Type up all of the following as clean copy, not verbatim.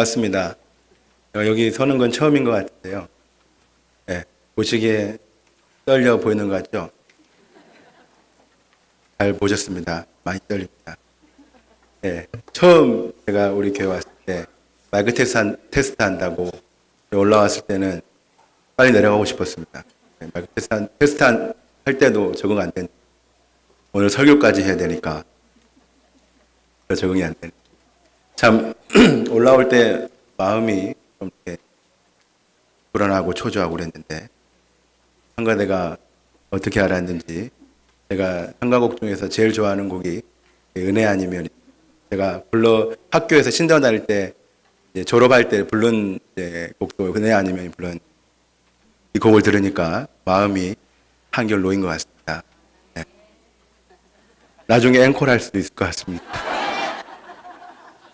반갑습니다. 여기 서는 건 처음인 것 같은데요. 네, 보시기에 떨려 보이는 것 같죠? 잘 보셨습니다. 많이 떨립니다. 네, 처음 제가 우리 교회 왔을 때 마이크 테스트 한다고 올라왔을 때는 빨리 내려가고 싶었습니다. 네, 마이크 테스트 할 때도 적응 안 되는, 오늘 설교까지 해야 되니까 적응이 안 되는. 참 올라올 때 마음이 좀 이렇게 불안하고 초조하고 그랬는데 성가대가 어떻게 알았는지, 제가 성가곡 중에서 제일 좋아하는 곡이 은혜 아니면, 제가 학교에서 신전 다닐 때 졸업할 때 부른 곡도 은혜 아니면 부른 이 곡을 들으니까 마음이 한결 놓인 것 같습니다. 네. 나중에 앵콜 할 수도 있을 것 같습니다.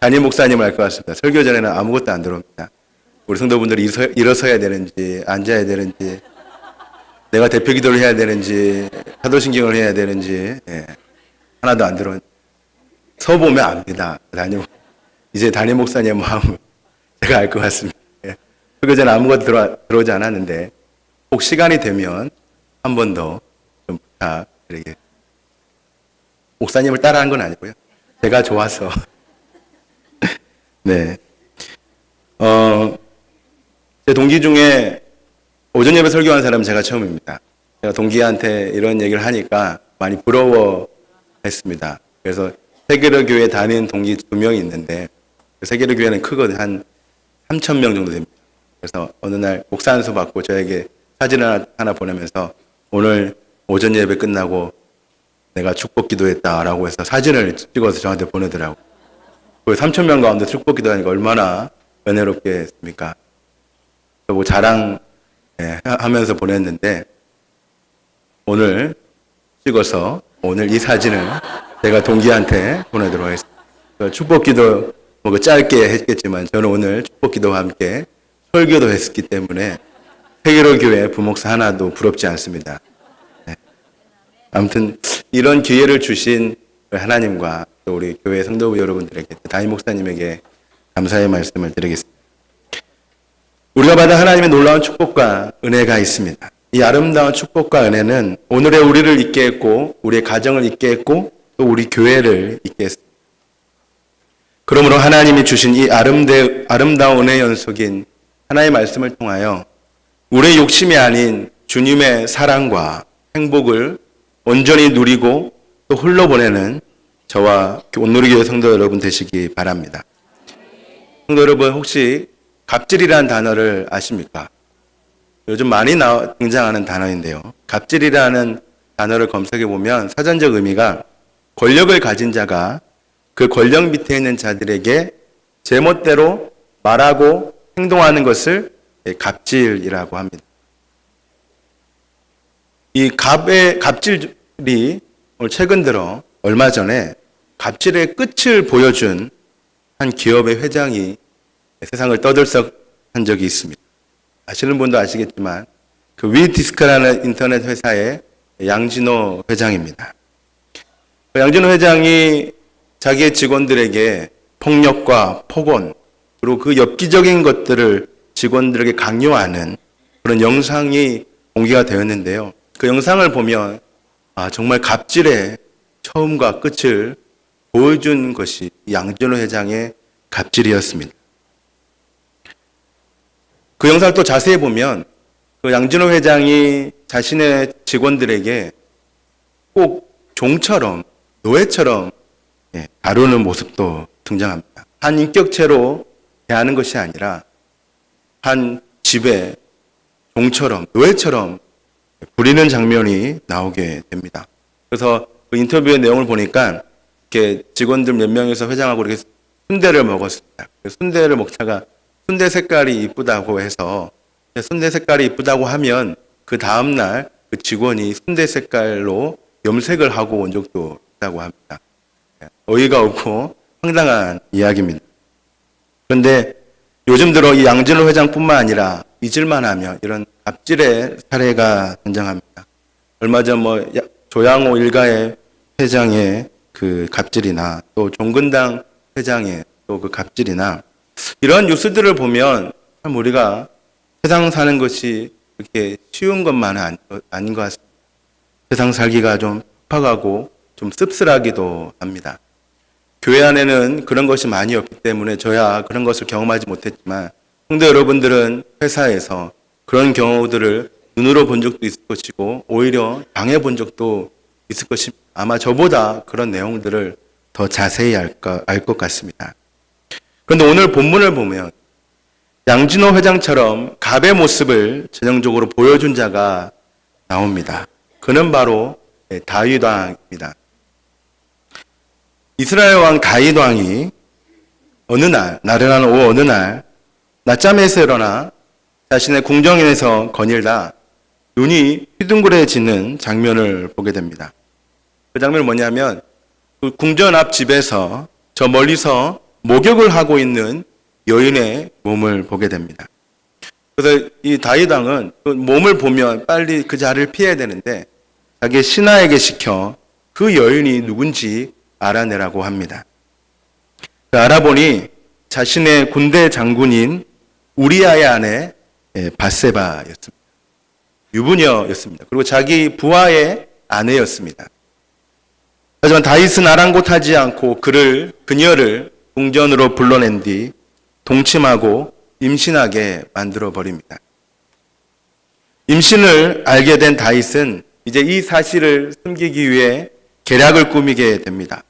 담임 목사님 알 것 같습니다. 설교 전에는 아무것도 안 들어옵니다. 우리 성도분들이 일어서야 되는지 앉아야 되는지, 내가 대표 기도를 해야 되는지 사도신경을 해야 되는지 하나도 안 들어온. 서보면 압니다. 이제 담임 목사님의 마음을 제가 알 것 같습니다. 설교 전에 아무것도 들어오지 않았는데 혹 시간이 되면 한 번 더 좀 부탁드리게. 목사님을 따라한 건 아니고요. 제가 좋아서. 네. 제 동기 중에 오전 예배 설교한 사람은 제가 처음입니다. 제가 동기한테 이런 얘기를 하니까 많이 부러워했습니다. 그래서 세계로 교회 다니는 동기 2명이 있는데, 세계로 교회는 크거든요. 한 3,000명 정도 됩니다. 그래서 어느 날 목사 안수 받고 저에게 사진을 하나 보내면서 오늘 오전 예배 끝나고 내가 축복 기도했다라고 해서 사진을 찍어서 저한테 보내더라고요. 그 3,000명 가운데 축복 기도하니까 얼마나 은혜롭겠습니까? 뭐 자랑 하면서 보냈는데, 오늘 찍어서 오늘 이 사진을 제가 동기한테 보내도록 하겠습니다. 축복 기도 뭐 짧게 했겠지만 저는 오늘 축복 기도와 함께 설교도 했기 때문에 세계로 교회 부목사 하나도 부럽지 않습니다. 네. 아무튼 이런 기회를 주신 하나님과 또 우리 교회 성도부 여러분들에게, 담임 목사님에게 감사의 말씀을 드리겠습니다. 우리가 받은 하나님의 놀라운 축복과 은혜가 있습니다. 이 아름다운 축복과 은혜는 오늘의 우리를 있게 했고, 우리의 가정을 있게 했고, 또 우리 교회를 있게 했습니다. 그러므로 하나님이 주신 이 아름다운 은혜의 연속인 하나의 말씀을 통하여 우리의 욕심이 아닌 주님의 사랑과 행복을 온전히 누리고 또 흘러보내는 저와 온누리교회 성도 여러분 되시기 바랍니다. 성도 여러분, 혹시 갑질이라는 단어를 아십니까? 요즘 많이 등장하는 단어인데요. 갑질이라는 단어를 검색해 보면 사전적 의미가 권력을 가진 자가 그 권력 밑에 있는 자들에게 제멋대로 말하고 행동하는 것을 갑질이라고 합니다. 이 갑질이 최근 들어 얼마 전에 갑질의 끝을 보여준 한 기업의 회장이 세상을 떠들썩한 적이 있습니다. 아시는 분도 아시겠지만 그 위디스크라는 인터넷 회사의 양진호 회장입니다. 양진호 회장이 자기의 직원들에게 폭력과 폭언, 그리고 그 엽기적인 것들을 직원들에게 강요하는 그런 영상이 공개가 되었는데요. 그 영상을 보면 정말 갑질의 처음과 끝을 보여준 것이 양진호 회장의 갑질이었습니다. 그 영상을 또 자세히 보면 그 양진호 회장이 자신의 직원들에게 꼭 종처럼, 노예처럼 다루는 모습도 등장합니다. 한 인격체로 대하는 것이 아니라 한 집에 종처럼, 노예처럼 부리는 장면이 나오게 됩니다. 그래서 그 인터뷰의 내용을 보니까 이렇게 직원들 몇 명이서 회장하고 이렇게 순대를 먹었습니다. 순대를 먹다가 순대 색깔이 이쁘다고 해서, 순대 색깔이 이쁘다고 하면 그 다음날 그 직원이 순대 색깔로 염색을 하고 온 적도 있다고 합니다. 어이가 없고 황당한 이야기입니다. 그런데 요즘 들어 이 양진호 회장뿐만 아니라 잊을만 하면 이런 갑질의 사례가 등장합니다. 얼마 전 조양호 일가의 회장의 그 갑질이나 또 종근당 회장의 또 그 갑질이나 이런 뉴스들을 보면 참 우리가 세상 사는 것이 그렇게 쉬운 것만은 아닌 것 같습니다. 세상 살기가 좀 팍팍하고 좀 씁쓸하기도 합니다. 교회 안에는 그런 것이 많이 없기 때문에 저야 그런 것을 경험하지 못했지만 성도 여러분들은 회사에서 그런 경우들을 눈으로 본 적도 있을 것이고 오히려 당해본 적도 있을 것입니다. 아마 저보다 그런 내용들을 더 자세히 알 것 같습니다. 그런데 오늘 본문을 보면 양진호 회장처럼 갑의 모습을 전형적으로 보여준 자가 나옵니다. 그는 바로 다윗 왕입니다. 이스라엘 왕 다윗 왕이 어느 날, 나른한 오후 어느 날 낮잠에서 일어나 자신의 궁정에서 거닐다 눈이 휘둥그레지는 장면을 보게 됩니다. 그 장면은 뭐냐면 그 궁전 앞 집에서 저 멀리서 목욕을 하고 있는 여인의 몸을 보게 됩니다. 그래서 이 다윗 왕은 그 몸을 보면 빨리 그 자리를 피해야 되는데 자기 신하에게 시켜 그 여인이 누군지 알아내라고 합니다. 알아보니 자신의 군대 장군인 우리아의 아내 밧세바였습니다. 유부녀였습니다. 그리고 자기 부하의 아내였습니다. 하지만 다윗은 아랑곳하지 않고 그녀를 궁전으로 불러낸 뒤 동침하고 임신하게 만들어 버립니다. 임신을 알게 된 다윗은 이제 이 사실을 숨기기 위해 계략을 꾸미게 됩니다.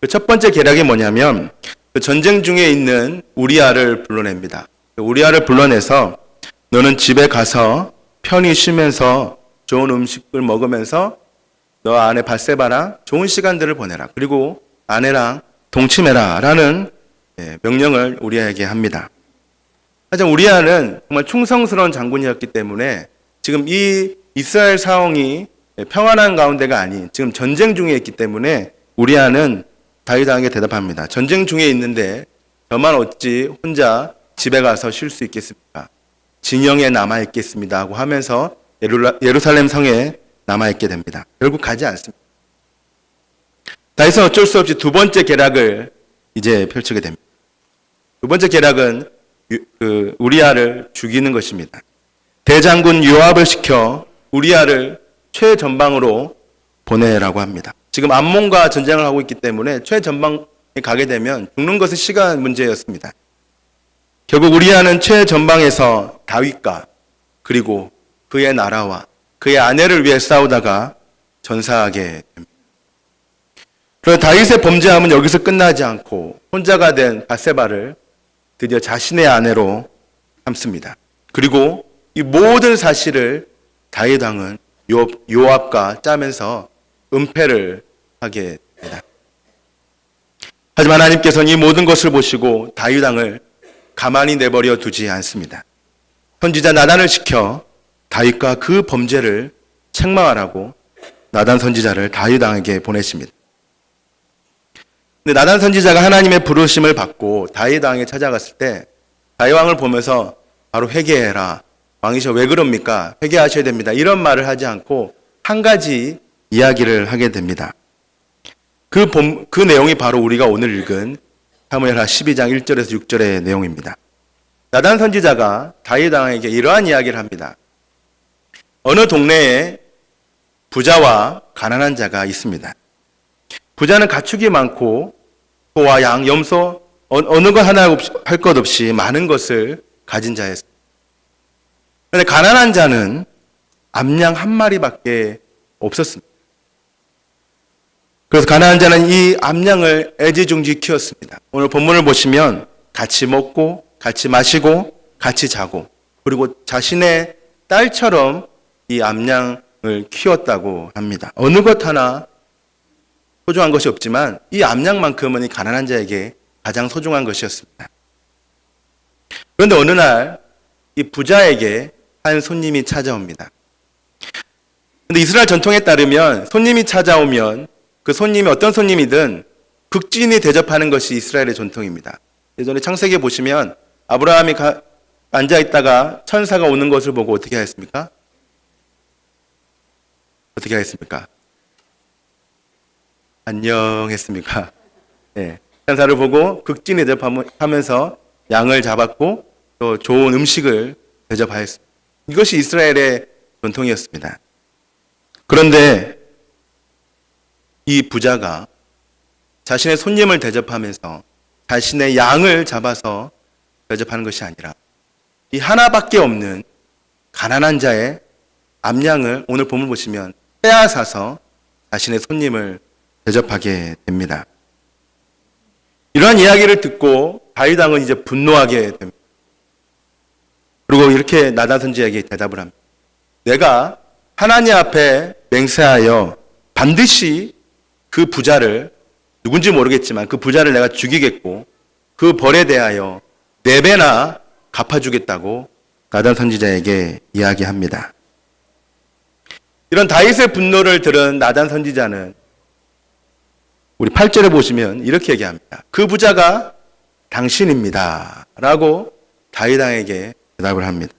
그 첫 번째 계략이 뭐냐면 그 전쟁 중에 있는 우리아를 불러냅니다. 우리아를 불러내서 너는 집에 가서 편히 쉬면서 좋은 음식을 먹으면서 너 아내 밧세바랑 좋은 시간들을 보내라. 그리고 아내랑 동침해라 라는 명령을 우리아에게 합니다. 하지만 우리아는 정말 충성스러운 장군이었기 때문에 지금 이 이스라엘 상황이 평안한 가운데가 아닌 지금 전쟁 중에 있기 때문에 우리아는 다윗 왕에게 대답합니다. 전쟁 중에 있는데 저만 어찌 혼자 집에 가서 쉴 수 있겠습니까? 진영에 남아 있겠습니다 하고 하면서 예루살렘 성에 남아 있게 됩니다. 결국 가지 않습니다. 다윗은 어쩔 수 없이 두 번째 계략을 이제 펼치게 됩니다. 두 번째 계략은 우리아를 죽이는 것입니다. 대장군 요압을 시켜 우리아를 최전방으로 보내라고 합니다. 지금 암몬과 전쟁을 하고 있기 때문에 최전방에 가게 되면 죽는 것은 시간 문제였습니다. 결국 우리아는 최전방에서 다윗과 그리고 그의 나라와 그의 아내를 위해 싸우다가 전사하게 됩니다. 그런데 다윗의 범죄함은 여기서 끝나지 않고 혼자가 된 밧세바를 드디어 자신의 아내로 삼습니다. 그리고 이 모든 사실을 다윗 왕은 요압과 짜면서 은폐를 하게 됩니다. 하지만 하나님께서는 이 모든 것을 보시고 다윗 왕을 가만히 내버려 두지 않습니다. 선지자 나단을 시켜 다윗과 그 범죄를 책망하라고 나단 선지자를 다윗 왕에게 보내십니다. 근데 나단 선지자가 하나님의 부르심을 받고 다윗 왕에 찾아갔을 때 다윗 왕을 보면서 바로 회개해라. 왕이셔 왜 그럽니까? 회개하셔야 됩니다. 이런 말을 하지 않고 한 가지 이야기를 하게 됩니다. 그 내용이 바로 우리가 오늘 읽은 사무엘하 12장 1절에서 6절의 내용입니다. 나단 선지자가 다윗 왕에게 이러한 이야기를 합니다. 어느 동네에 부자와 가난한 자가 있습니다. 부자는 가축이 많고 소와 양, 염소 어느 것 하나 할 것 없이 많은 것을 가진 자였습니다. 그런데 가난한 자는 암양 한 마리밖에 없었습니다. 그래서 가난한 자는 이 암양을 애지중지 키웠습니다. 오늘 본문을 보시면 같이 먹고 같이 마시고 같이 자고 그리고 자신의 딸처럼 이 암양을 키웠다고 합니다. 어느 것 하나 소중한 것이 없지만 이 암양만큼은 이 가난한 자에게 가장 소중한 것이었습니다. 그런데 어느 날 이 부자에게 한 손님이 찾아옵니다. 그런데 이스라엘 전통에 따르면 손님이 찾아오면 그 손님이 어떤 손님이든 극진히 대접하는 것이 이스라엘의 전통입니다. 예전에 창세기에 보시면 아브라함이 앉아있다가 천사가 오는 것을 보고 어떻게 하였습니까? 어떻게 하였습니까? 안녕 했습니까? 네. 천사를 보고 극진히 대접하면서 양을 잡았고 또 좋은 음식을 대접하였습니다. 이것이 이스라엘의 전통이었습니다. 그런데 이 부자가 자신의 손님을 대접하면서 자신의 양을 잡아서 대접하는 것이 아니라 이 하나밖에 없는 가난한 자의 암양을 오늘 본문 보시면 빼앗아서 자신의 손님을 대접하게 됩니다. 이러한 이야기를 듣고 다윗 왕은 이제 분노하게 됩니다. 그리고 이렇게 나단 선지자에게 대답을 합니다. 내가 하나님 앞에 맹세하여 반드시 그 부자를 누군지 모르겠지만 그 부자를 내가 죽이겠고 그 벌에 대하여 4배나 갚아주겠다고 나단 선지자에게 이야기합니다. 이런 다윗의 분노를 들은 나단 선지자는 우리 8절에 보시면 이렇게 얘기합니다. 그 부자가 당신입니다. 라고 다윗 왕에게 대답을 합니다.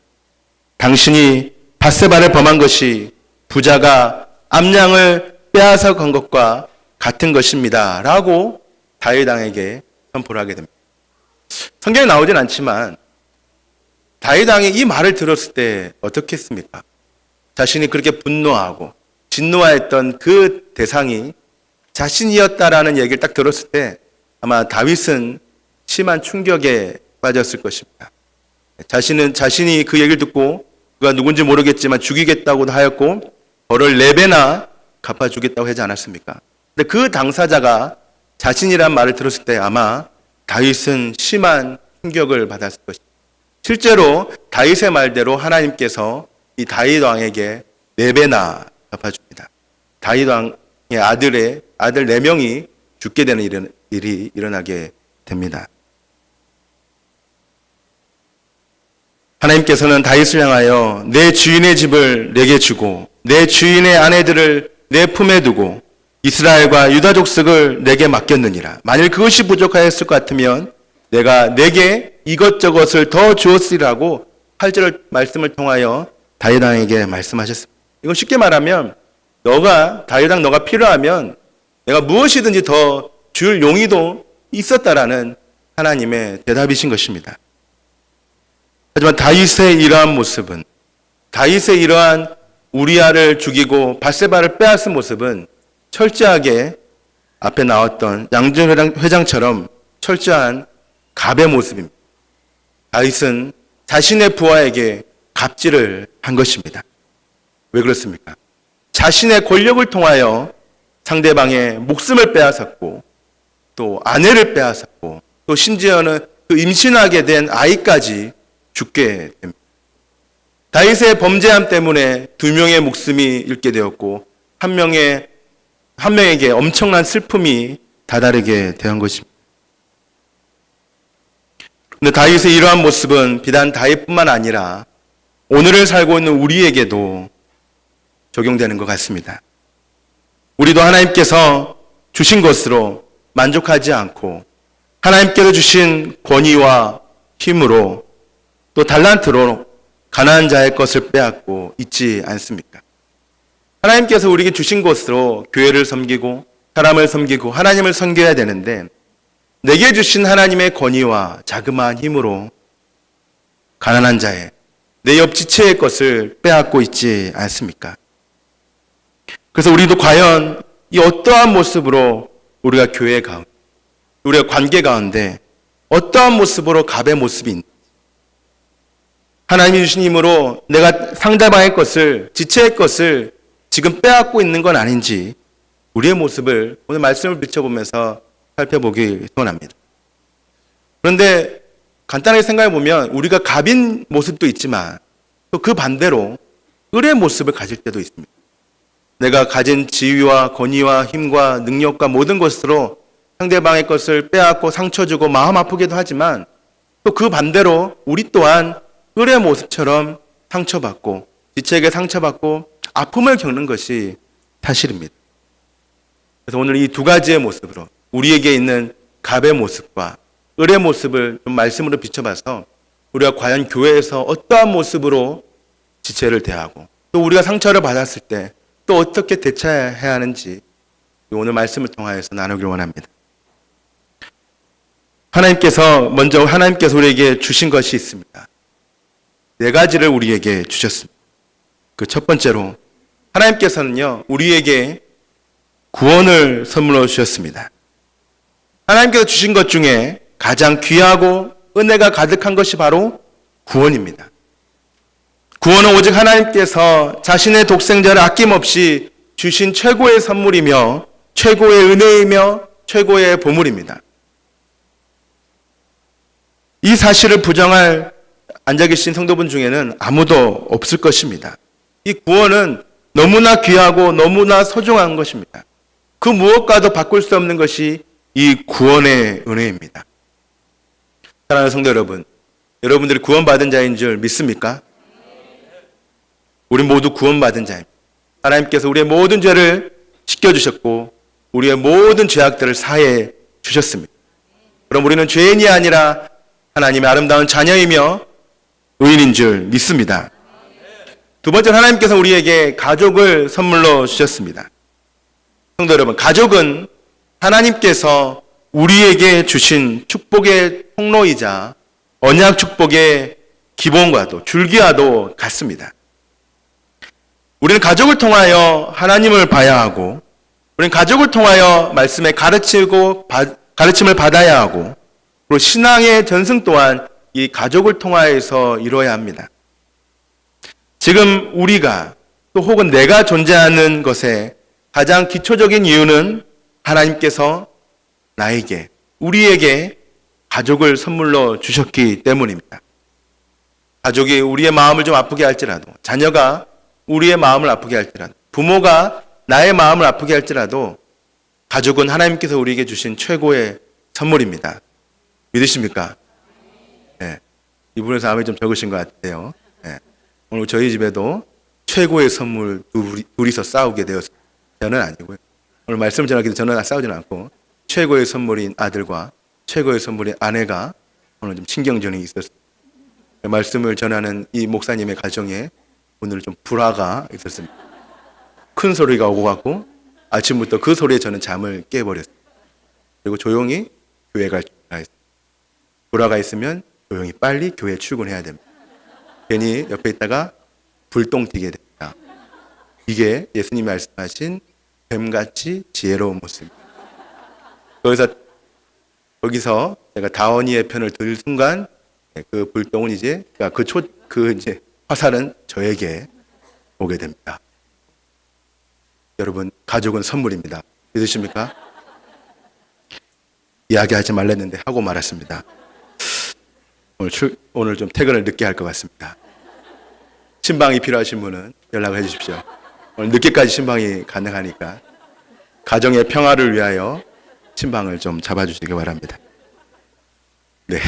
당신이 밧세바를 범한 것이 부자가 암양을 빼앗아 간 것과 같은 것입니다. 라고 다윗 왕에게 선포를 하게 됩니다. 성경에 나오진 않지만 다윗 왕이 이 말을 들었을 때 어떻게 했습니까? 자신이 그렇게 분노하고 진노하였던 그 대상이 자신이었다라는 얘기를 딱 들었을 때 아마 다윗은 심한 충격에 빠졌을 것입니다. 자신이 그 얘기를 듣고 그가 누군지 모르겠지만 죽이겠다고도 하였고 벌을 4배나 갚아주겠다고 하지 않았습니까? 근데 그 당사자가 자신이란 말을 들었을 때 아마 다윗은 심한 충격을 받았을 것입니다. 실제로 다윗의 말대로 하나님께서 이 다윗 왕에게 4배나 갚아줍니다. 다윗 왕의 아들 4명이 죽게 되는 일이 일어나게 됩니다. 하나님께서는 다윗을 향하여 내 주인의 집을 내게 주고 내 주인의 아내들을 내 품에 두고 이스라엘과 유다 족속을 내게 맡겼느니라. 만일 그것이 부족하였을 것 같으면 내가 내게 이것저것을 더 주었으리라고 8절 말씀을 통하여 다윗 왕에게 말씀하셨습니다. 이건 쉽게 말하면 다윗 왕 너가 필요하면 내가 무엇이든지 더 줄 용의도 있었다라는 하나님의 대답이신 것입니다. 하지만 다윗의 이러한 모습은 다윗의 이러한 우리아를 죽이고 밧세바를 빼앗은 모습은 철저하게 앞에 나왔던 양전 회장처럼 철저한 갑의 모습입니다. 다윗은 자신의 부하에게 갑질을 한 것입니다. 왜 그렇습니까? 자신의 권력을 통하여 상대방의 목숨을 빼앗았고 또 아내를 빼앗았고 또 심지어는 그 임신하게 된 아이까지 죽게 됩니다. 다윗의 범죄함 때문에 2명의 목숨이 잃게 되었고 한 명에게 엄청난 슬픔이 다다르게 된 것입니다. 그런데 다윗의 이러한 모습은 비단 다윗뿐만 아니라 오늘을 살고 있는 우리에게도 적용되는 것 같습니다. 우리도 하나님께서 주신 것으로 만족하지 않고 하나님께서 주신 권위와 힘으로 또 달란트로 가난한 자의 것을 빼앗고 있지 않습니까? 하나님께서 우리에게 주신 것으로 교회를 섬기고 사람을 섬기고 하나님을 섬겨야 되는데 내게 주신 하나님의 권위와 자그마한 힘으로 가난한 자의 내 옆 지체의 것을 빼앗고 있지 않습니까? 그래서 우리도 과연 이 어떠한 모습으로 우리가 교회 가운데 우리가 관계 가운데 어떠한 모습으로 갑의 모습이 있는지 하나님이 주신 힘으로 내가 상대방의 것을 지체의 것을 지금 빼앗고 있는 건 아닌지 우리의 모습을 오늘 말씀을 비춰보면서 살펴보기 소원합니다. 그런데 간단하게 생각해 보면 우리가 갑인 모습도 있지만 또 그 반대로 을의 모습을 가질 때도 있습니다. 내가 가진 지위와 권위와 힘과 능력과 모든 것으로 상대방의 것을 빼앗고 상처 주고 마음 아프기도 하지만 또 그 반대로 우리 또한 을의 모습처럼 상처받고 지체에게 상처받고 아픔을 겪는 것이 사실입니다. 그래서 오늘 이 2가지의 모습으로 우리에게 있는 갑의 모습과 을의 모습을 좀 말씀으로 비춰봐서 우리가 과연 교회에서 어떠한 모습으로 지체를 대하고 또 우리가 상처를 받았을 때 또 어떻게 대처해야 하는지 오늘 말씀을 통하여서 나누기를 원합니다. 하나님께서 우리에게 주신 것이 있습니다. 네 가지를 우리에게 주셨습니다. 그 첫 번째로 하나님께서는요, 우리에게 구원을 선물로 주셨습니다. 하나님께서 주신 것 중에 가장 귀하고 은혜가 가득한 것이 바로 구원입니다. 구원은 오직 하나님께서 자신의 독생자를 아낌없이 주신 최고의 선물이며 최고의 은혜이며 최고의 보물입니다. 이 사실을 부정할 앉아 계신 성도분 중에는 아무도 없을 것입니다. 이 구원은 너무나 귀하고 너무나 소중한 것입니다. 그 무엇과도 바꿀 수 없는 것이 이 구원의 은혜입니다. 사랑하는 성도 여러분, 여러분들이 구원받은 자인 줄 믿습니까? 우리 모두 구원받은 자입니다. 하나님께서 우리의 모든 죄를 씻겨주셨고 우리의 모든 죄악들을 사해 주셨습니다. 그럼 우리는 죄인이 아니라 하나님의 아름다운 자녀이며 의인인 줄 믿습니다. 두 번째로 하나님께서 우리에게 가족을 선물로 주셨습니다. 성도 여러분, 가족은 하나님께서 우리에게 주신 축복의 통로이자 언약 축복의 기본과도 줄기와도 같습니다. 우리는 가족을 통하여 하나님을 봐야 하고, 우리는 가족을 통하여 말씀에 가르침을 받아야 하고, 그리고 신앙의 전승 또한 이 가족을 통하여서 이루어야 합니다. 지금 우리가 또 혹은 내가 존재하는 것의 가장 기초적인 이유는 하나님께서 나에게, 우리에게 가족을 선물로 주셨기 때문입니다. 가족이 우리의 마음을 좀 아프게 할지라도, 자녀가 우리의 마음을 아프게 할지라도, 부모가 나의 마음을 아프게 할지라도 가족은 하나님께서 우리에게 주신 최고의 선물입니다. 믿으십니까? 네. 이분에서 아멘이 좀 적으신 것 같아요. 네. 오늘 저희 집에도 최고의 선물 둘이서 싸우게 되었습니다. 저는 아니고요. 오늘 말씀을 전하기도 저는 싸우지는 않고 최고의 선물인 아들과 최고의 선물인 아내가 오늘 좀 신경전이 있었습니다. 말씀을 전하는 이 목사님의 가정에 오늘 좀 불화가 있었습니다. 큰 소리가 오고 갔고 아침부터 그 소리에 저는 잠을 깨버렸습니다. 그리고 조용히 교회 갈 준비가 했습니다. 불화가 있으면 조용히 빨리 교회 출근해야 됩니다. 괜히 옆에 있다가 불똥 튀게 됩니다. 이게 예수님이 말씀하신 뱀같이 지혜로운 모습입니다. 거기서 제가 다원이의 편을 들 순간 그 불똥은 이제 이제 화살은 저에게 오게 됩니다. 여러분, 가족은 선물입니다. 믿으십니까? 이야기하지 말랬는데 하고 말았습니다. 오늘 좀 퇴근을 늦게 할 것 같습니다. 신방이 필요하신 분은 연락을 해 주십시오. 오늘 늦게까지 신방이 가능하니까 가정의 평화를 위하여 신방을 좀 잡아주시기 바랍니다. 네.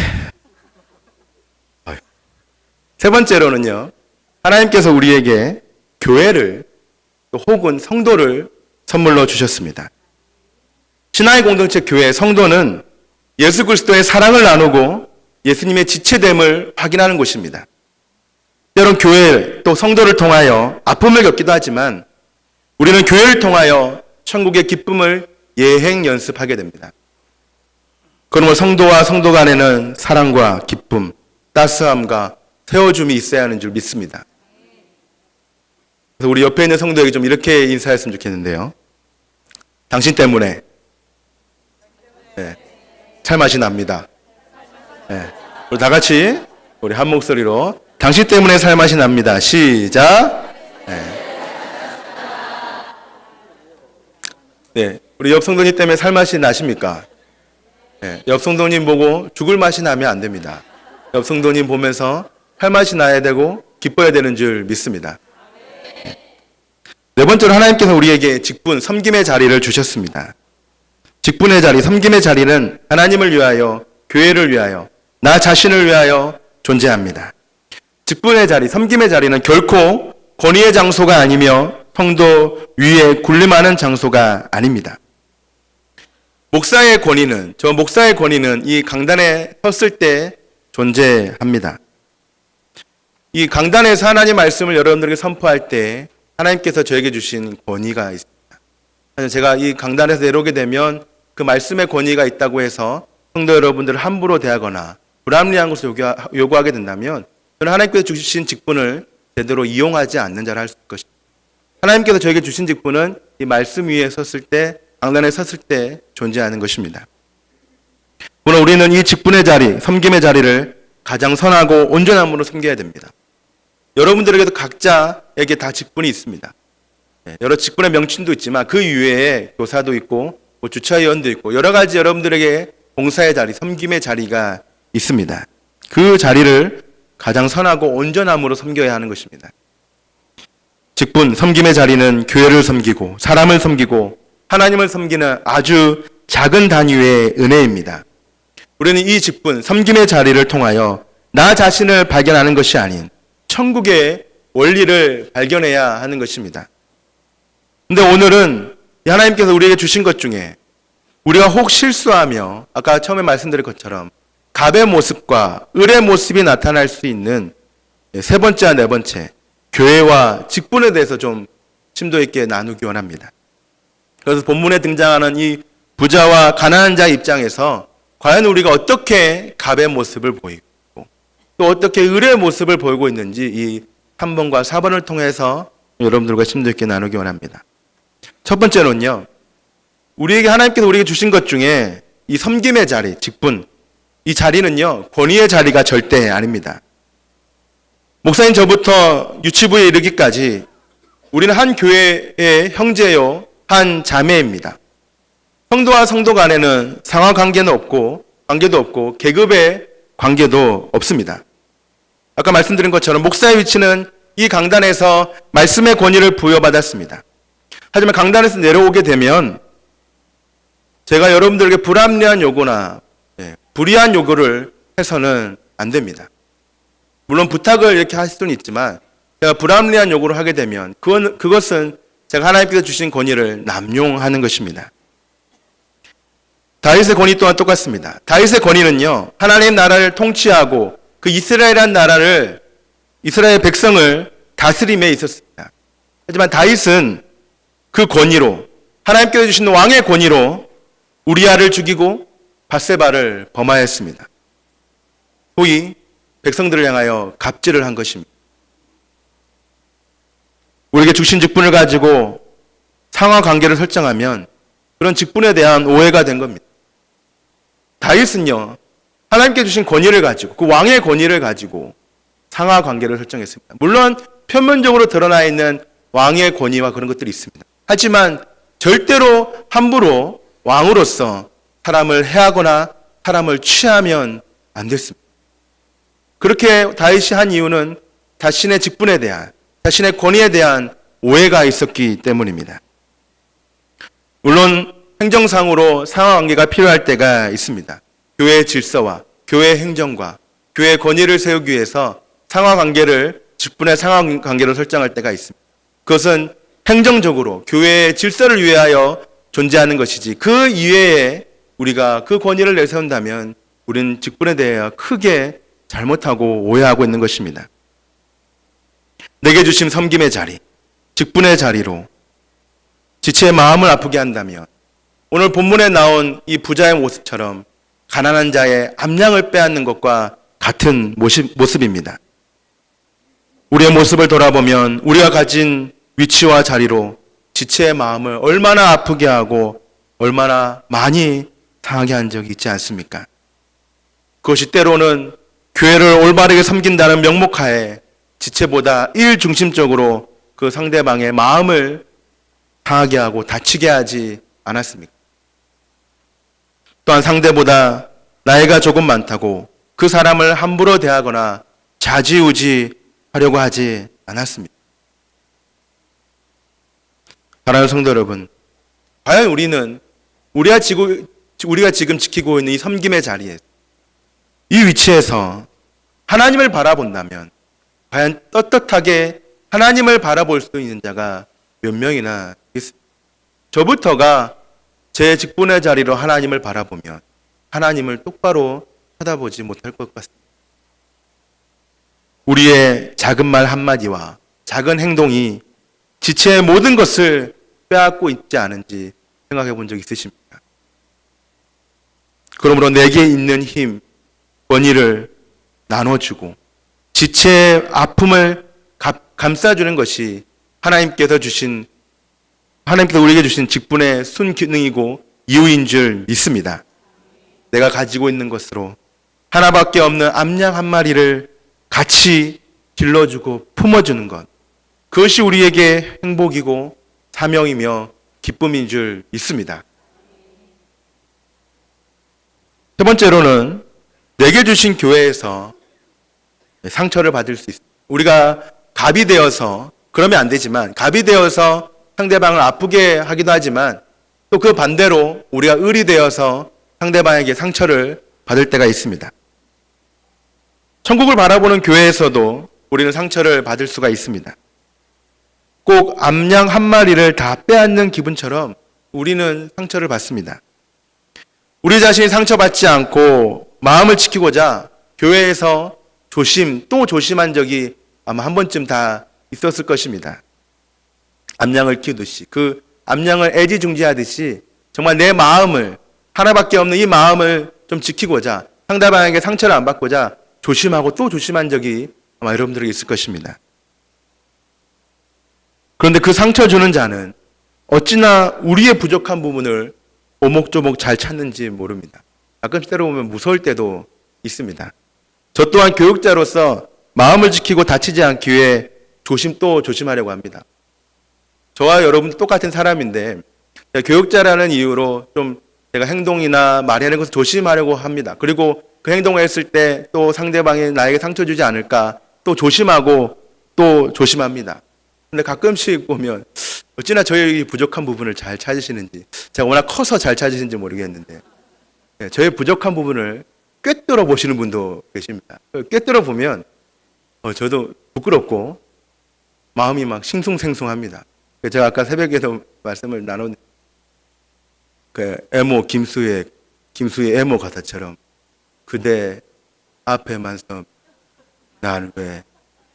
세 번째로는요, 하나님께서 우리에게 교회를 혹은 성도를 선물로 주셨습니다. 신앙의 공동체 교회 성도는 예수 그리스도의 사랑을 나누고 예수님의 지체됨을 확인하는 곳입니다. 때론 교회 또 성도를 통하여 아픔을 겪기도 하지만 우리는 교회를 통하여 천국의 기쁨을 예행 연습하게 됩니다. 그러므로 성도와 성도 간에는 사랑과 기쁨, 따스함과 세워줌이 있어야 하는 줄 믿습니다. 그래서 우리 옆에 있는 성도에게 좀 이렇게 인사했으면 좋겠는데요. 당신 때문에 살맛이 납니다. 우리 다 같이 우리 한 목소리로 당신 때문에 살맛이 납니다. 시작. 네, 우리 옆 성도님 때문에 살맛이 나십니까? 옆 성도님 보고 죽을 맛이 나면 안 됩니다. 옆 성도님 보면서 살맛이 나야 되고 기뻐야 되는 줄 믿습니다. 네 번째로 하나님께서 우리에게 직분, 섬김의 자리를 주셨습니다. 직분의 자리, 섬김의 자리는 하나님을 위하여, 교회를 위하여, 나 자신을 위하여 존재합니다. 직분의 자리, 섬김의 자리는 결코 권위의 장소가 아니며 성도 위에 군림하는 장소가 아닙니다. 목사의 권위는 이 강단에 섰을 때 존재합니다. 이 강단에서 하나님 말씀을 여러분들에게 선포할 때 하나님께서 저에게 주신 권위가 있습니다. 제가 이 강단에서 내려오게 되면 그 말씀의 권위가 있다고 해서 성도 여러분들을 함부로 대하거나 불합리한 것을 요구하게 된다면 저는 하나님께서 주신 직분을 제대로 이용하지 않는 자라 할 수 있을 것입니다. 하나님께서 저에게 주신 직분은 이 말씀 위에 섰을 때, 강단에 섰을 때 존재하는 것입니다. 물론 우리는 이 직분의 자리, 섬김의 자리를 가장 선하고 온전함으로 섬겨야 됩니다. 여러분들에게도 각자에게 다 직분이 있습니다. 여러 직분의 명칭도 있지만 그 이외에 교사도 있고 주차위원도 있고 여러 가지 여러분들에게 봉사의 자리, 섬김의 자리가 있습니다. 그 자리를 가장 선하고 온전함으로 섬겨야 하는 것입니다. 직분, 섬김의 자리는 교회를 섬기고 사람을 섬기고 하나님을 섬기는 아주 작은 단위의 은혜입니다. 우리는 이 직분, 섬김의 자리를 통하여 나 자신을 발견하는 것이 아닌 천국의 원리를 발견해야 하는 것입니다. 근데 오늘은 하나님께서 우리에게 주신 것 중에 우리가 혹 실수하며 아까 처음에 말씀드린 것처럼 갑의 모습과 을의 모습이 나타날 수 있는 세 번째와 네 번째, 교회와 직분에 대해서 좀 심도 있게 나누기 원합니다. 그래서 본문에 등장하는 이 부자와 가난한 자의 입장에서 과연 우리가 어떻게 갑의 모습을 보이고 또 어떻게 을의 모습을 보이고 있는지 이 3번과 4번을 통해서 여러분들과 심도 있게 나누기 원합니다. 첫 번째는요, 우리에게 하나님께서 우리에게 주신 것 중에 이 섬김의 자리, 직분, 이 자리는요, 권위의 자리가 절대 아닙니다. 목사님 저부터 유치부에 이르기까지 우리는 한 교회의 형제요, 한 자매입니다. 성도와 성도 간에는 상하 관계도 없고 계급의 관계도 없습니다. 아까 말씀드린 것처럼 목사의 위치는 이 강단에서 말씀의 권위를 부여받았습니다. 하지만 강단에서 내려오게 되면 제가 여러분들에게 불합리한 요구나 불의한 요구를 해서는 안 됩니다. 물론 부탁을 이렇게 할 수는 있지만 제가 불합리한 요구를 하게 되면 그것은 제가 하나님께서 주신 권위를 남용하는 것입니다. 다윗의 권위 또한 똑같습니다. 다윗의 권위는요, 하나님의 나라를 통치하고 그 이스라엘이라는 나라를, 이스라엘 백성을 다스림에 있었습니다. 하지만 다윗은 그 권위로, 하나님께서 주신 왕의 권위로 우리아를 죽이고 밧세바를 범하였습니다. 소위 백성들을 향하여 갑질을 한 것입니다. 우리에게 주신 직분을 가지고 상하 관계를 설정하면 그런 직분에 대한 오해가 된 겁니다. 다윗은요, 하나님께 주신 권위를 가지고 그 왕의 권위를 가지고 상하 관계를 설정했습니다. 물론 표면적으로 드러나 있는 왕의 권위와 그런 것들이 있습니다. 하지만 절대로 함부로 왕으로서 사람을 해하거나 사람을 취하면 안 됐습니다. 그렇게 다윗이 한 이유는 자신의 직분에 대한, 자신의 권위에 대한 오해가 있었기 때문입니다. 물론 행정상으로 상하 관계가 필요할 때가 있습니다. 교회의 질서와 교회의 행정과 교회의 권위를 세우기 위해서 상하 관계를, 직분의 상하 관계를 설정할 때가 있습니다. 그것은 행정적으로 교회의 질서를 위하여 존재하는 것이지 그 이외에 우리가 그 권위를 내세운다면 우리는 직분에 대해 크게 잘못하고 오해하고 있는 것입니다. 내게 주신 섬김의 자리, 직분의 자리로 지체의 마음을 아프게 한다면 오늘 본문에 나온 이 부자의 모습처럼 가난한 자의 암양을 빼앗는 것과 같은 모습입니다. 우리의 모습을 돌아보면 우리가 가진 위치와 자리로 지체의 마음을 얼마나 아프게 하고 얼마나 많이 상하게 한 적이 있지 않습니까? 그것이 때로는 교회를 올바르게 섬긴다는 명목하에 지체보다 일중심적으로 그 상대방의 마음을 상하게 하고 다치게 하지 않았습니까? 또한 상대보다 나이가 조금 많다고 그 사람을 함부로 대하거나 좌지우지 하려고 하지 않았습니다. 사랑하는 성도 여러분, 과연 우리가 지금 지키고 있는 이 섬김의 자리에, 이 위치에서 하나님을 바라본다면 과연 떳떳하게 하나님을 바라볼 수 있는 자가 몇 명이나 있습니까? 저부터가 제 직분의 자리로 하나님을 바라보면 하나님을 똑바로 쳐다보지 못할 것 같습니다. 우리의 작은 말 한마디와 작은 행동이 지체의 모든 것을 빼앗고 있지 않은지 생각해 본 적 있으십니까? 그러므로 내게 있는 힘, 권위를 나눠주고 지체의 아픔을 감싸주는 것이 하나님께서 우리에게 주신 직분의 순기능이고 이유인 줄 믿습니다. 내가 가지고 있는 것으로 하나밖에 없는 암양 한 마리를 같이 길러주고 품어주는 것. 그것이 우리에게 행복이고 사명이며 기쁨인 줄 믿습니다. 세 번째로는 내게 주신 교회에서 상처를 받을 수 있습니다. 우리가 갑이 되어서, 그러면 안 되지만 갑이 되어서 상대방을 아프게 하기도 하지만 또 그 반대로 우리가 을이 되어서 상대방에게 상처를 받을 때가 있습니다. 천국을 바라보는 교회에서도 우리는 상처를 받을 수가 있습니다. 꼭 암양 한 마리를 다 빼앗는 기분처럼 우리는 상처를 받습니다. 우리 자신이 상처받지 않고 마음을 지키고자 교회에서 또 조심한 적이 아마 한 번쯤 다 있었을 것입니다. 암양을 키우듯이, 그 암양을 애지중지하듯이 정말 내 마음을, 하나밖에 없는 이 마음을 좀 지키고자, 상대방에게 상처를 안 받고자 조심하고 또 조심한 적이 아마 여러분들에게 있을 것입니다. 그런데 그 상처 주는 자는 어찌나 우리의 부족한 부분을 오목조목 잘 찾는지 모릅니다. 가끔씩 때려보면 무서울 때도 있습니다. 저 또한 교육자로서 마음을 지키고 다치지 않기 위해 조심하려고 합니다. 저와 여러분도 똑같은 사람인데 교육자라는 이유로 좀 제가 행동이나 말하는 것을 조심하려고 합니다. 그리고 그 행동을 했을 때 또 상대방이 나에게 상처 주지 않을까 또 조심하고 또 조심합니다. 근데 가끔씩 보면 어찌나 저의 부족한 부분을 잘 찾으시는지, 제가 워낙 커서 잘 찾으시는지 모르겠는데 저의 부족한 부분을 꿰뚫어 보시는 분도 계십니다. 꿰뚫어 보면 저도 부끄럽고 마음이 막 싱숭생숭합니다. 제가 아까 새벽에도 말씀을 나눈 그 애모 김수의 애모 가사처럼 그대 앞에만 서 난 왜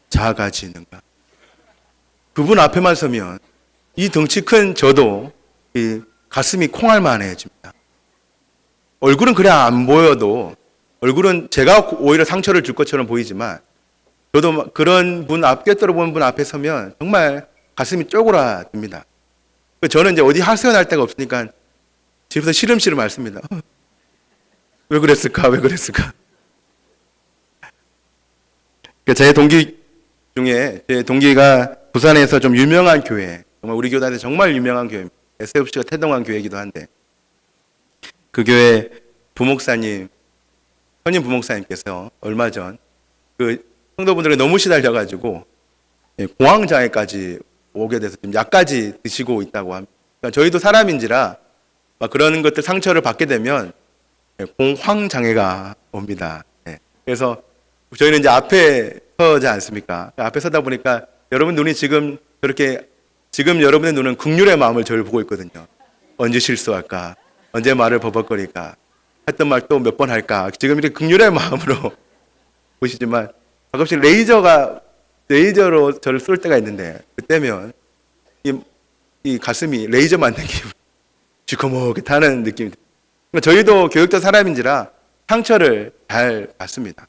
작아지는가. 그분 앞에만 서면 이 덩치 큰 저도 이 가슴이 콩알만해집니다. 얼굴은 그래 안 보여도 얼굴은 제가 오히려 상처를 줄 것처럼 보이지만 저도 그런 분 꿰뚫어 보는 분 앞에 서면 정말 가슴이 쪼그라듭니다. 저는 이제 어디 하소연할 데가 없으니까 집에서 시름시름 앓습니다. 왜 그랬을까? 제 동기 중에 제 동기가 부산에서 좀 유명한 교회, 정말 우리 교단에서 정말 유명한 교회입니다. SFC가 태동한 교회이기도 한데 그 교회 부목사님, 현임 부목사님께서 얼마 전 그 성도분들이 너무 시달려가지고 공황장애까지 오게 돼서 지금 약까지 드시고 있다고 합니다. 그러니까 저희도 사람인지라 막 그런 것들 상처를 받게 되면 공황장애가 옵니다. 그래서 저희는 이제 앞에 서지 않습니까? 앞에 서다 보니까 여러분 눈이 지금 여러분의 눈은 긍휼의 마음을 저를 보고 있거든요. 언제 실수할까? 언제 말을 버벅거릴까? 했던 말 또 몇 번 할까? 지금 이렇게 긍휼의 마음으로 보시지만 가끔씩 레이저로 저를 쏠 때가 있는데 그때면 이 가슴이 레이저 맞는 기분, 쥐커먹게 타는 느낌이 듭니다. 그러니까 저희도 교육자 사람인지라 상처를 잘 받습니다.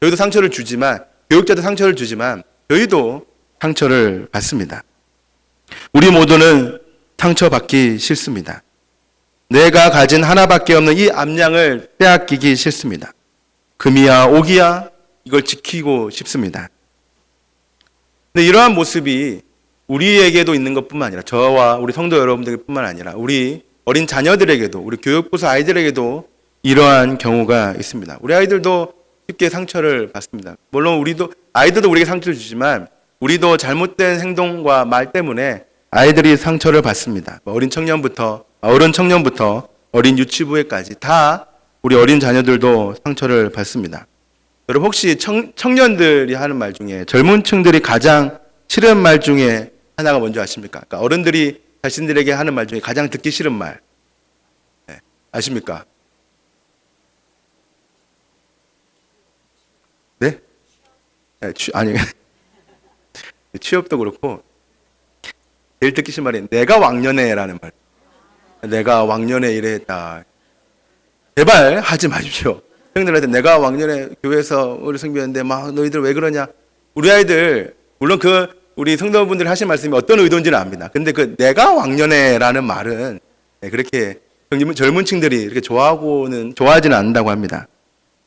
저희도 상처를 주지만, 교육자도 상처를 주지만 저희도 상처를 받습니다. 우리 모두는 상처받기 싫습니다. 내가 가진 하나밖에 없는 이 암양을 빼앗기기 싫습니다. 금이야 옥이야 이걸 지키고 싶습니다. 근데 이러한 모습이 우리에게도 있는 것뿐만 아니라 저와 우리 성도 여러분들뿐만 아니라 우리 어린 자녀들에게도, 우리 교육부서 아이들에게도 이러한 경우가 있습니다. 우리 아이들도 쉽게 상처를 받습니다. 물론 아이들도 우리에게 상처를 주지만 우리도 잘못된 행동과 말 때문에 아이들이 상처를 받습니다. 어린 청년부터 어린 유치부에까지 다 우리 어린 자녀들도 상처를 받습니다. 여러분 혹시 청년들이 하는 말 중에, 젊은 층들이 가장 싫은 말 중에 하나가 뭔지 아십니까? 그러니까 어른들이 자신들에게 하는 말 중에 가장 듣기 싫은 말 아십니까? 네? 아니 취업도 그렇고 제일 듣기 싫은 말이 내가 왕년에라는 말. 내가 왕년에 이랬다. 제발 하지 마십시오. 형들한테 내가 왕년에 교회에서 우리 성비였는데 막 너희들 왜 그러냐. 우리 아이들 물론 우리 성도분들이 하신 말씀이 어떤 의도인지는 압니다. 근데 내가 왕년에라는 말은 그렇게 젊은 층들이 이렇게 좋아하지는 않는다고 합니다.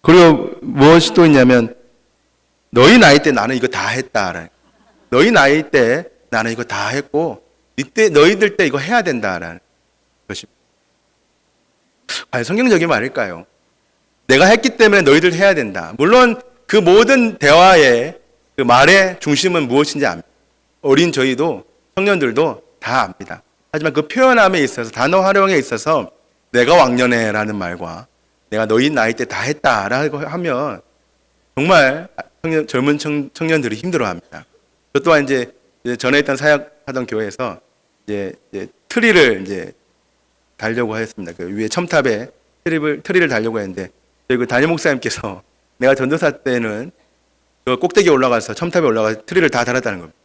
그리고 무엇이 또 있냐면 너희 나이 때 나는 이거 다 했다. 너희 나이 때 나는 이거 다 했고 이때 너희들 때 이거 해야 된다라는 것입니다. 과연 성경적인 말일까요? 내가 했기 때문에 너희들 해야 된다. 물론 그 모든 대화의 그 말의 중심은 무엇인지 압니다. 어린 저희도 청년들도 다 압니다. 하지만 그 표현함에 있어서 단어 활용에 있어서 내가 왕년에라는 말과 내가 너희 나이 때 다 했다라고 하면 정말 젊은 청년들이 힘들어합니다. 저 또한 이제 전에 있던 사역하던 교회에서 이제 트리를 이제 달려고 했습니다. 그 위에 첨탑에 트리를 달려고 했는데 저희 그 담임 목사님께서 내가 전도사 때는 그 꼭대기에 올라가서 첨탑에 올라가서 트리를 다 달았다는 겁니다.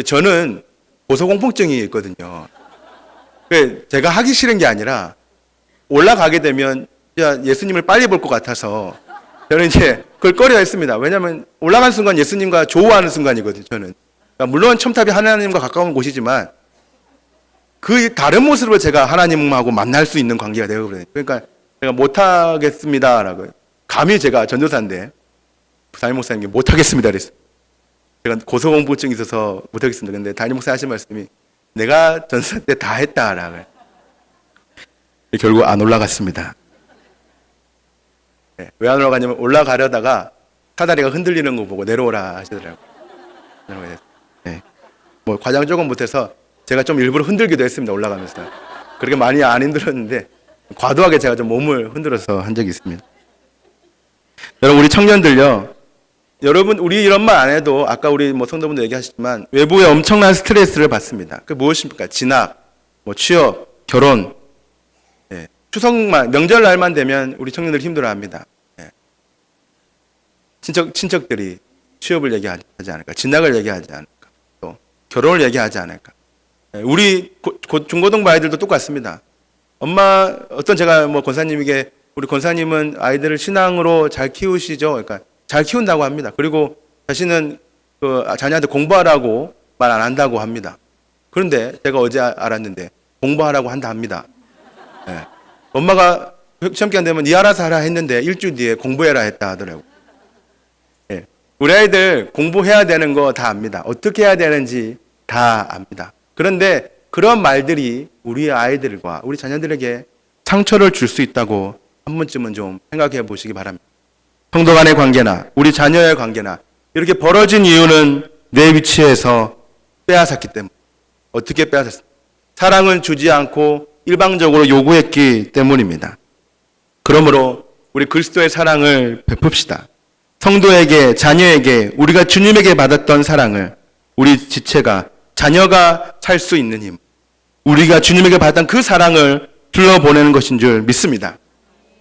저는 고소공포증이 있거든요. 제가 하기 싫은 게 아니라 올라가게 되면 예수님을 빨리 볼 것 같아서 저는 이제 그걸 꺼려했습니다. 왜냐하면 올라간 순간 예수님과 조우하는 순간이거든요. 저는 그러니까 물론 첨탑이 하나님과 가까운 곳이지만 그 다른 모습으로 제가 하나님하고 만날 수 있는 관계가 되거든요. 그러니까 제가 못하겠습니다라고 감히 제가 전도사인데 담임 목사님께 못하겠습니다 그랬어요. 제가 고소공포증이 있어서 못하겠습니다. 근데 담임 목사 하신 말씀이 내가 전도사 때 다 했다라고 결국 안 올라갔습니다. 네, 왜 안 올라가냐면 올라가려다가 사다리가 흔들리는 거 보고 내려오라 하시더라고요. 네. 뭐 과장 조금 못해서 제가 좀 일부러 흔들기도 했습니다. 올라가면서. 그렇게 많이 안 힘들었는데 과도하게 제가 좀 몸을 흔들어서 한 적이 있습니다. 여러분 우리 청년들요. 여러분 우리 이런 말 안 해도 아까 우리 뭐 성도분들 얘기하시지만 외부에 엄청난 스트레스를 받습니다. 그게 무엇입니까? 진학, 뭐 취업, 결혼. 네. 추석만 명절날만 되면 우리 청년들 힘들어합니다. 네. 친척들이 취업을 얘기하지 않을까, 진학을 얘기하지 않을까, 또 결혼을 얘기하지 않을까. 네. 우리 중고등부 아이들도 똑같습니다. 엄마 어떤 제가 뭐 권사님에게 우리 권사님은 아이들을 신앙으로 잘 키우시죠. 그러니까 잘 키운다고 합니다. 그리고 자신은 그 자녀한테 공부하라고 말 안 한다고 합니다. 그런데 제가 어제 알았는데 공부하라고 한다 합니다. 네. 엄마가 시험 기간 되면 니 알아서 하라 했는데 일주일 뒤에 공부해라 했다 하더라고요. 네. 우리 아이들 공부해야 되는 거 다 압니다. 어떻게 해야 되는지 다 압니다. 그런데 그런 말들이 우리 아이들과 우리 자녀들에게 상처를 줄 수 있다고 한 번쯤은 좀 생각해 보시기 바랍니다. 성도 간의 관계나 우리 자녀의 관계나 이렇게 벌어진 이유는 내 위치에서 빼앗았기 때문에. 어떻게 빼앗았습니까? 사랑을 주지 않고 일방적으로 요구했기 때문입니다. 그러므로 우리 그리스도의 사랑을 베풉시다. 성도에게, 자녀에게, 우리가 주님에게 받았던 사랑을 우리 지체가, 자녀가 살 수 있는 힘, 우리가 주님에게 받았던 그 사랑을 둘러보내는 것인 줄 믿습니다.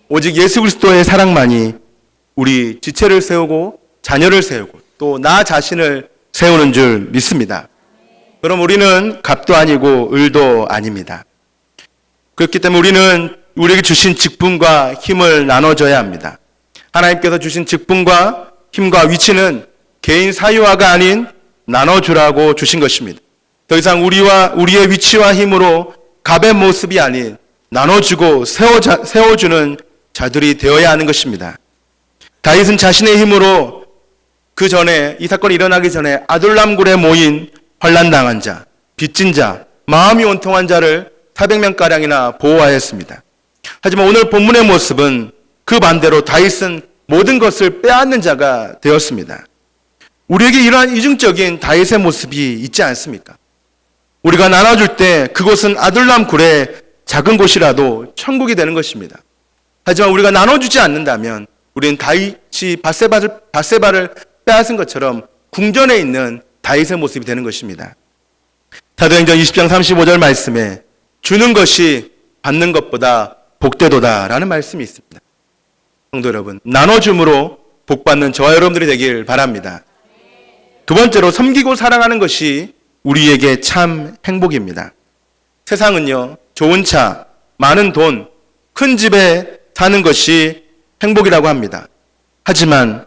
오직 예수 그리스도의 사랑만이 우리 지체를 세우고 자녀를 세우고 또 나 자신을 세우는 줄 믿습니다. 그럼 우리는 갑도 아니고 을도 아닙니다. 그렇기 때문에 우리는 우리에게 주신 직분과 힘을 나눠줘야 합니다. 하나님께서 주신 직분과 힘과 위치는 개인 사유화가 아닌 나눠주라고 주신 것입니다. 더 이상 우리의 위치와 힘으로 갑의 모습이 아닌 나눠주고 세워주는 자들이 되어야 하는 것입니다. 다윗은 자신의 힘으로 그 전에 이 사건이 일어나기 전에 아둘람굴에 모인 환난당한 자, 빚진 자, 마음이 온통한 자를 400명가량이나 보호하였습니다. 하지만 오늘 본문의 모습은 그 반대로 다윗은 모든 것을 빼앗는 자가 되었습니다. 우리에게 이러한 이중적인 다윗의 모습이 있지 않습니까? 우리가 나눠줄 때 그곳은 아둘람굴의 작은 곳이라도 천국이 되는 것입니다. 하지만 우리가 나눠주지 않는다면 우리는 다윗이 밧세바를 빼앗은 것처럼 궁전에 있는 다윗의 모습이 되는 것입니다. 사도행전 20장 35절 말씀에 주는 것이 받는 것보다 복되도다라는 말씀이 있습니다. 성도 여러분, 나눠줌으로 복받는 저와 여러분들이 되길 바랍니다. 두 번째로 섬기고 사랑하는 것이 우리에게 참 행복입니다. 세상은요, 좋은 차, 많은 돈, 큰 집에 사는 것이 행복이라고 합니다. 하지만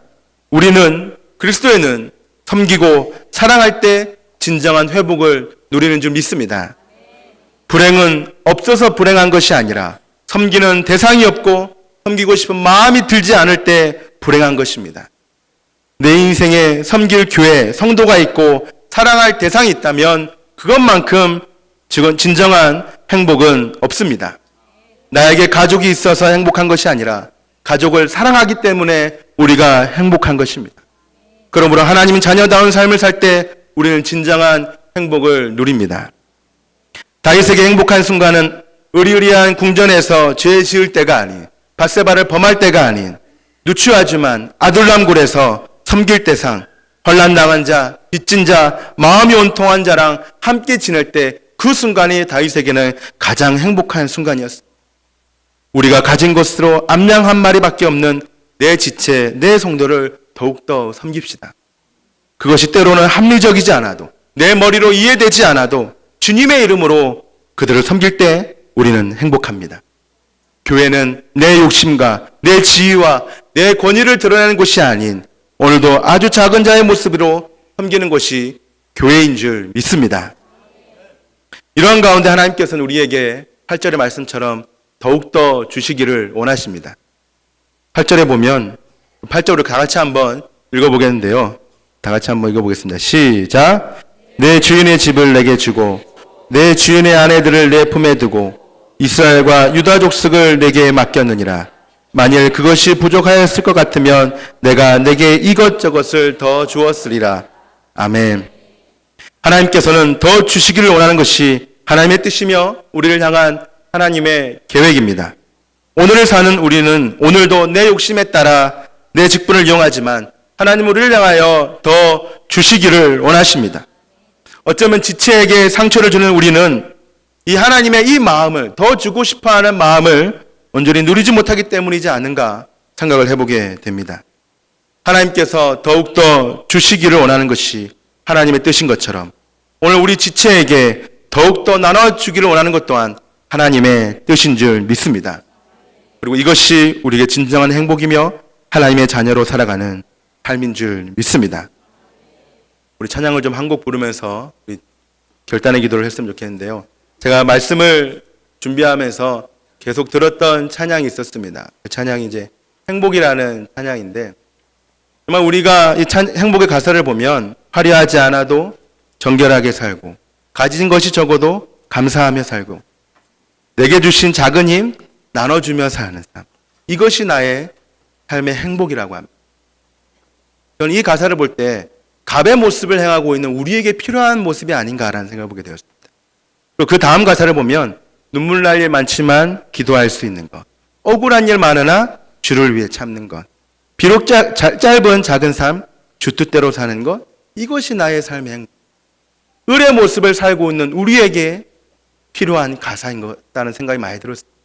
우리는 그리스도에는 섬기고 사랑할 때 진정한 회복을 누리는 줄 믿습니다. 불행은 없어서 불행한 것이 아니라 섬기는 대상이 없고 섬기고 싶은 마음이 들지 않을 때 불행한 것입니다. 내 인생에 섬길 교회, 성도가 있고 사랑할 대상이 있다면 그것만큼 진정한 행복은 없습니다. 나에게 가족이 있어서 행복한 것이 아니라 가족을 사랑하기 때문에 우리가 행복한 것입니다. 그러므로 하나님은 자녀다운 삶을 살 때 우리는 진정한 행복을 누립니다. 다윗에게 행복한 순간은 의리의리한 궁전에서 죄 지을 때가 아닌, 밧세바를 범할 때가 아닌, 누추하지만 아둘람굴에서 섬길 대상, 환난당한 자, 빚진 자, 마음이 온통한 자랑 함께 지낼 때 그 순간이 다윗에게는 가장 행복한 순간이었습니다. 우리가 가진 것으로 암양 한 마리밖에 없는 내 지체, 내 성도를 더욱더 섬깁시다. 그것이 때로는 합리적이지 않아도, 내 머리로 이해되지 않아도 주님의 이름으로 그들을 섬길 때 우리는 행복합니다. 교회는 내 욕심과 내 지위와 내 권위를 드러내는 곳이 아닌 오늘도 아주 작은 자의 모습으로 섬기는 것이 교회인 줄 믿습니다. 이러한 가운데 하나님께서는 우리에게 8절의 말씀처럼 더욱더 주시기를 원하십니다. 8절에 보면 8절을 다 같이 한번 읽어보겠는데요. 다 같이 한번 읽어보겠습니다. 시작. 내 주인의 집을 내게 주고 내 주인의 아내들을 내 품에 두고 이스라엘과 유다 족속을 내게 맡겼느니라. 만일 그것이 부족하였을 것 같으면 내가 내게 이것저것을 더 주었으리라. 아멘. 하나님께서는 더 주시기를 원하는 것이 하나님의 뜻이며 우리를 향한 하나님의 계획입니다. 오늘을 사는 우리는 오늘도 내 욕심에 따라 내 직분을 이용하지만 하나님 우리를 향하여 더 주시기를 원하십니다. 어쩌면 지체에게 상처를 주는 우리는 이 하나님의 이 마음을 더 주고 싶어하는 마음을 온전히 누리지 못하기 때문이지 않은가 생각을 해보게 됩니다. 하나님께서 더욱더 주시기를 원하는 것이 하나님의 뜻인 것처럼 오늘 우리 지체에게 더욱더 나눠주기를 원하는 것 또한 하나님의 뜻인 줄 믿습니다. 그리고 이것이 우리에게 진정한 행복이며 하나님의 자녀로 살아가는 삶인 줄 믿습니다. 우리 찬양을 좀 한 곡 부르면서 우리 결단의 기도를 했으면 좋겠는데요. 제가 말씀을 준비하면서 계속 들었던 찬양이 있었습니다. 그 찬양이 이제 행복이라는 찬양인데 정말 우리가 이 행복의 가사를 보면 화려하지 않아도 정결하게 살고 가진 것이 적어도 감사하며 살고 내게 주신 작은 힘 나눠주며 사는 삶, 이것이 나의 삶의 행복이라고 합니다. 저는 이 가사를 볼 때 갑의 모습을 행하고 있는 우리에게 필요한 모습이 아닌가라는 생각을 보게 되었습니다. 그리고 그 다음 가사를 보면 눈물 날 일 많지만 기도할 수 있는 것, 억울한 일 많으나 주를 위해 참는 것, 비록 짧은 작은 삶 주 뜻대로 사는 것, 이것이 나의 삶의 행복, 을의 모습을 살고 있는 우리에게 필요한 가사인 것 같다는 생각이 많이 들었습니다.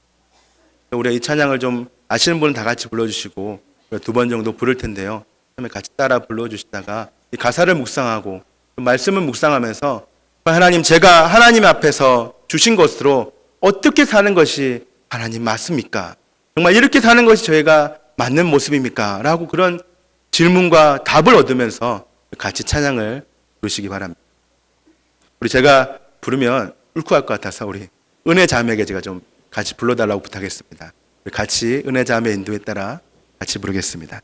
우리가 이 찬양을 좀 아시는 분은 다 같이 불러주시고 2번 정도 부를 텐데요. 처음에 같이 따라 불러주시다가 이 가사를 묵상하고 말씀을 묵상하면서 하나님, 제가 하나님 앞에서 주신 것으로 어떻게 사는 것이 하나님 맞습니까? 정말 이렇게 사는 것이 저희가 맞는 모습입니까? 라고 그런 질문과 답을 얻으면서 같이 찬양을 부르시기 바랍니다. 우리 제가 부르면 울컥할 것 같아서 우리 은혜 자매에게 제가 좀 같이 불러달라고 부탁했습니다. 우리 같이 은혜 자매 인도에 따라 같이 부르겠습니다.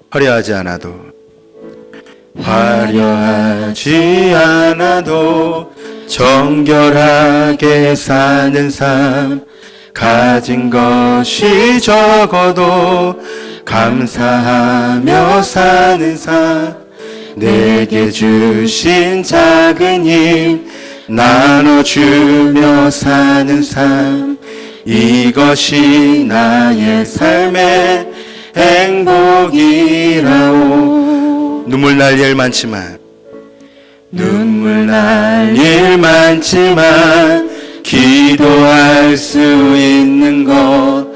화려하지 않아도 정결하게 사는 삶, 가진 것이 적어도 감사하며 사는 삶, 내게 주신 작은 힘 나눠주며 사는 삶, 이것이 나의 삶의 행복이라오. 눈물 날 일 많지만 기도할 수 있는 것,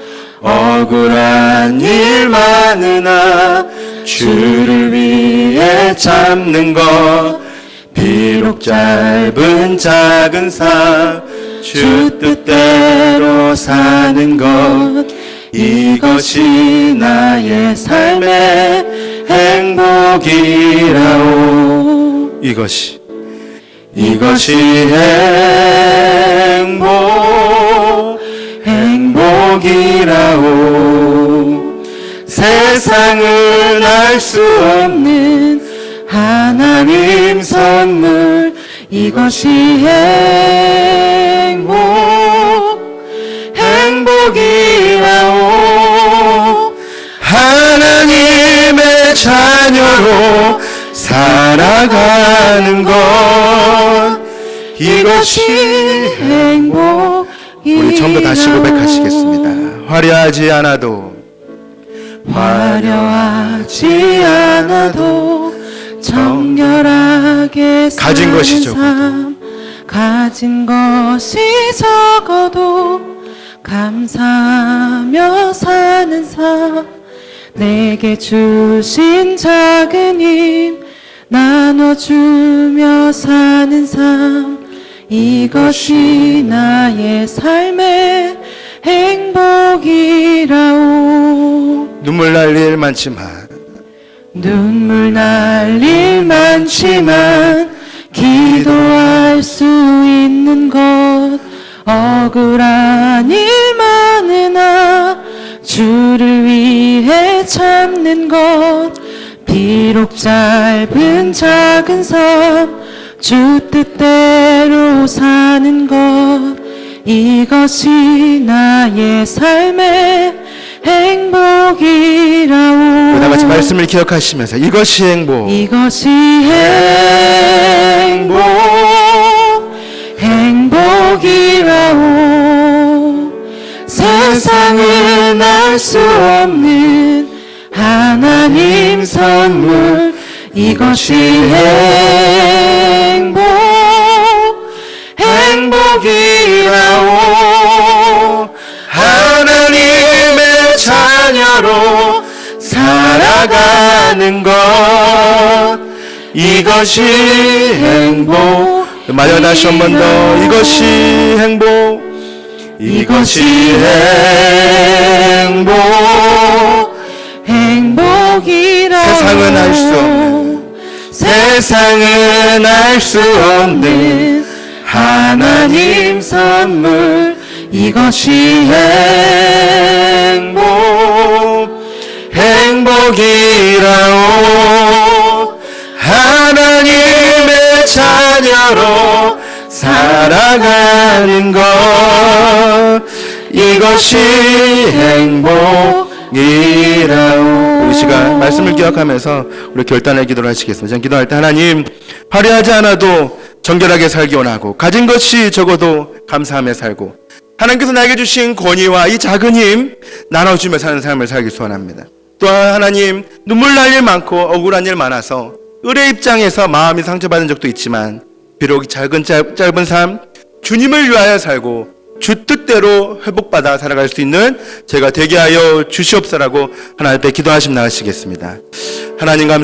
억울한 일 많으나 주를 위해 참는 것 비록 짧은 작은 삶 주 뜻대로 사는 것 이것이 나의 삶의 행복이라오. 이것이 행복이라오. 세상은 알 수 없는 하나님 선물 이것이 행복이라오. 하나님의 자녀로 살아가는 것 이것이 행복. 우리 처음부터 다시 고백하시겠습니다. 화려하지 않아도 정결하게 가진 것이 삶, 가진 것이 적어도 감사하며 사는 삶 내게 주신 작은 힘 나눠주며 사는 삶 이것이 나의 삶의 행복이라오. 눈물 날 일 많지만 기도할 수 있는 것 억울한 일 많으나 주를 위해 참는 것 비록 짧은 작은 삶 주 뜻대로 사는 것 이것이 나의 삶의 행복이라오. 다 같이 말씀을 기억하시면서 이것이 행복이라오. 세상은 알 수 없는 하나님 선물 이것이 행복이라오. 하나님의 자녀로 살아가는 것 이것이 행복. 마지막 다시 한 번 더 이것이 행복이라오. 세상은 알 수 없는 하나님 선물 이것이 행복이라오. 하나님의 자녀로 살아가는 것 이것이 행복이라오. 우리 시간 말씀을 기억하면서 우리 결단의 기도를 하시겠습니다. 저는 기도할 때 하나님 화려하지 않아도 정결하게 살기 원하고 가진 것이 적어도 감사하며 살고 하나님께서 나에게 주신 권위와 이 작은 힘 나눠주며 사는 삶을 살기 소원합니다. 또한 하나님 눈물 날 일 많고 억울한 일 많아서 을의 입장에서 마음이 상처받은 적도 있지만 비록 짧은 삶 주님을 위하여 살고 주 뜻대로 회복받아 살아갈 수 있는 제가 되게 하여 주시옵소라고 하나님 앞에 기도하시며 나가시겠습니다. 하나님 감사